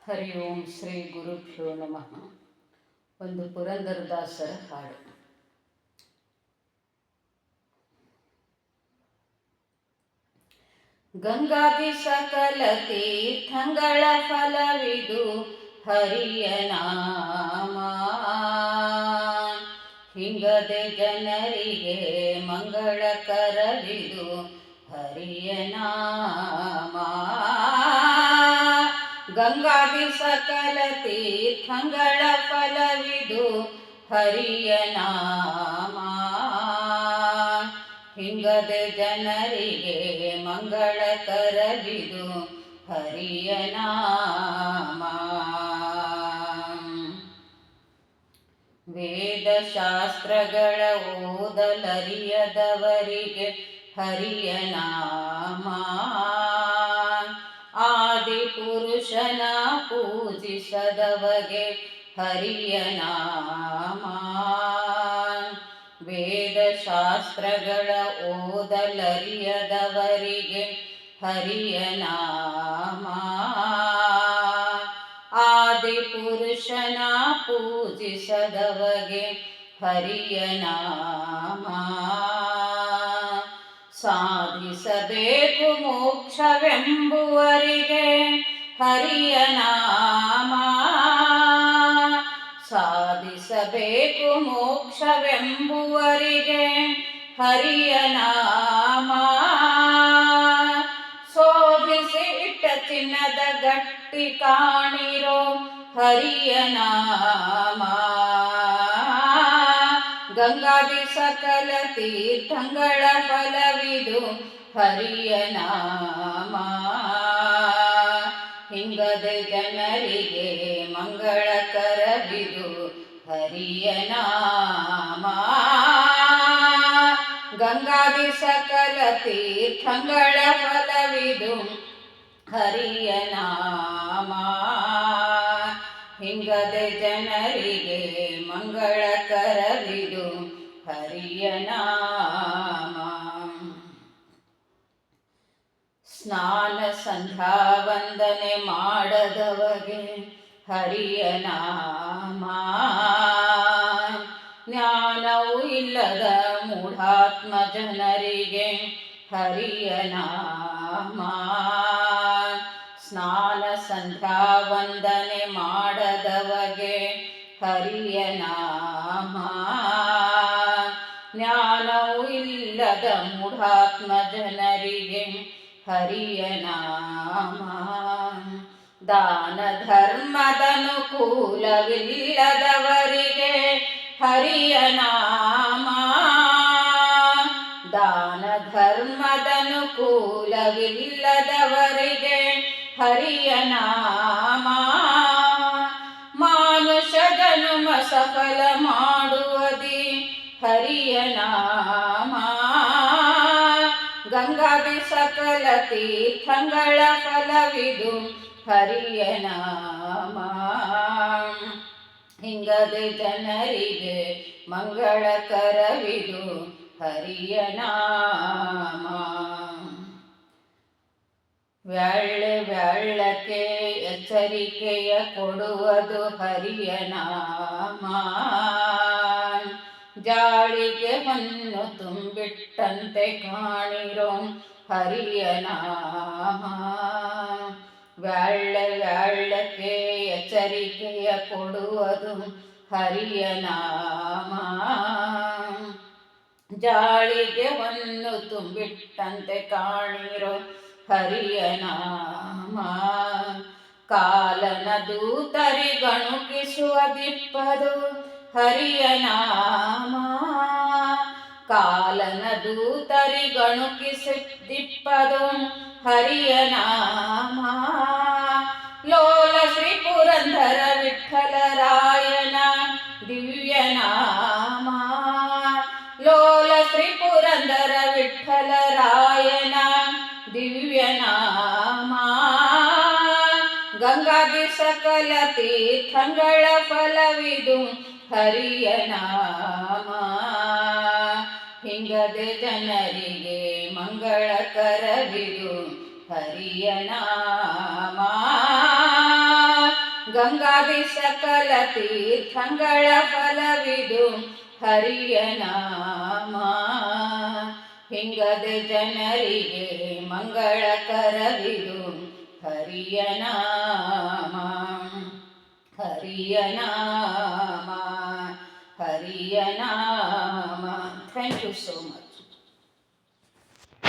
ಹರಿ ಓಂ ಶ್ರೀ ಗುರುಭ್ಯೋ ನಮಃ. ಒಂದು ಪುರಂದರದಾಸರ ಹಾಡು. ಗಂಗಾದಿ ಸಕಲ ತೀರ್ಥಂಗಳ ಫಲವಿದು ಹರಿಯ ನಾಮ. ಹಿಂಗದೆ ಜನರಿಗೆ ಮಂಗಳಕರವಿದು ಹರಿಯ ನಾಮ. ಗಂಗಾದಿ ಸಕಲ ತೀರ್ಥಂಗಳ ಫಲವಿದು ಹರಿಯ ನಾಮ. ಹಿಂಗದೆ ಜನರಿಗೆ ಮಂಗಳಕರವಿದು ಹರಿಯ ನಾಮ. ವೇದಶಾಸ್ತ್ರಗಳ ಓದಲರಿಯದವರಿಗೆ ಹರಿಯ ನಾಮ. ಆದಿಪುರುಷನ ಪೂಜಿಸದವಗೆ ಹರಿಯ ನಾಮ. ವೇದಶಾಸ್ತ್ರಗಳ ಓದಲರಿಯದವರಿಗೆ ಹರಿಯ ನಾಮ. ಆದಿಪುರುಷನ ಪೂಜಿಸದವಗೆ ಹರಿಯ ನಾಮ. ಸಾಧಿಸಬೇಕು ಮೋಕ್ಷವೆಂಬುವರಿಗೆ ಹರಿಯ ನಾಮ. ಸಾಧಿಸಬೇಕು ಮೋಕ್ಷವೆಂಬುವರಿಗೆ ಹರಿಯ ನಾಮ. ಶೋಧಿಸಿ ಇಟ್ಟ ಚಿನ್ನದ ಗಟ್ಟಿ ಕಾಣಿರೋ ಹರಿಯ ನಾಮ. ಗಂಗಾದಿ ಸಕಲ ತೀರ್ಥಂಗಳ ಫಲವಿದು ಹರಿಯ ನಾಮ. ಹಿಂಗದೆ ಜನರಿಗೆ ಮಂಗಳಕರವಿದು ಹರಿಯ ನಾಮ. ಗಂಗಾದಿ ಸಕಲ ತೀರ್ಥಂಗಳ ಫಲವಿದು ಹರಿಯ ನಾಮ. ಹಿಂಗದೆ ಜನರಿಗೆ ಮಂಗಳಕರವಿದು ಹರಿಯ ನಾಮ. ಸ್ನಾನ ಸಂಧ್ಯಾ ವಂದನೆ ಮಾಡದವಗೆ ಹರಿಯ ನಾಮ. ಜ್ಞಾನವೂ ಇಲ್ಲದ ಮೂಢಾತ್ಮ ಜನರಿಗೆ ಹರಿಯ ನಾಮ. ಸ್ನಾನ ಸಂಧ್ಯಾ ವಂದನೆ ಮಾಡದವಗೆ ಹರಿಯ ನಾಮ. ಜ್ಞಾನವೂ ಇಲ್ಲದ ಮೂಢಾತ್ಮ ಜನರಿಗೆ ಹರಿಯ ನಾಮ. ದಾನ ಧರ್ಮದನುಕೂಲವಿಲ್ಲದವರಿಗೆ ಹರಿಯ ನಾಮ. ದಾನ ಧರ್ಮದನುಕೂಲವಿಲ್ಲದವರಿಗೆ ಹರಿಯ ನಾಮ. ಮಾನುಷ ಜನ್ಮ ಸಫಲ ಮಾಡುವದಿ ಹರಿಯ ನಾಮ. ಗಂಗಾದಿ ಸಕಲ ತೀರ್ಥಂಗಳ ಫಲವಿದು ಹರಿಯ ನಾಮ. ಹಿಂಗದೆ ಜನರಿಗೆ ಮಂಗಳಕರವಿದು ಹರಿಯ ನಾಮ. ವ್ಯಾಳ್ಳಕ್ಕೆ ಎಚ್ಚರಿಕೆಯ ಕೊಡುವುದು ಹರಿಯ ನಾಮ. ಜಾಳಿಗೆ ಹೊನ್ನು ತುಂಬಿಟ್ಟಂತೆ ಕಾಣಿರೋ ಹರಿಯ ನಾಮ. ವ್ಯಾಳ್ಳಕ್ಕೆ ಎಚ್ಚರಿಕೆಯ ಕೊಡುವುದು ಹರಿಯ ನಾಮ. ಜಾಳಿಗೆ ಹೊನ್ನು ತುಂಬಿಟ್ಟಂತೆ ಕಾಣಿರೋ ಹರಿಯ ನಾಮ. ಕಾಲನ ದೂತರಿಗಣುಕಿಸುವ ದಿಪ್ಪದು ಹರಿಯ ನಾಮ. ಕಾಲನ ದೂತರಿಗಣುಕಿಸುತ್ತಿಪ್ಪದು ಹರಿಯ ನಾಮ. ಲೋಲ ಶ್ರೀ ಪುರಂದರ ವಿಠ್ಠಲರಾಯನ ದಿವ್ಯ ನಾಮ. ಲೋಲ ಶ್ರೀ ಪುರಂದರ ವಿಠ್ಠಲರಾಯನ ದಿವ್ಯ ನಾಮ. ಗಂಗಾದಿ ಸಕಲ ತೀರ್ಥಂಗಳ ಫಲವಿದು ಹರಿಯ ನಾಮ. ಹಿಂಗದೆ ಜನರಿಗೆ ಮಂಗಳಕರವಿದು ಹರಿಯ ನಾಮ. ಗಂಗಾದಿ ಸಕಲ ತೀರ್ಥಂಗಳ ಫಲವಿದು ಹರಿಯ ನಾಮ. ಹಿಂಗದೆ ಜನರಿಗೆ ಮಂಗಳಕರವಿದು ಹರಿಯ ನಾಮ. ಹರಿಯ ನಾಮ, ಹರಿಯ ನಾಮ. Thank you so much.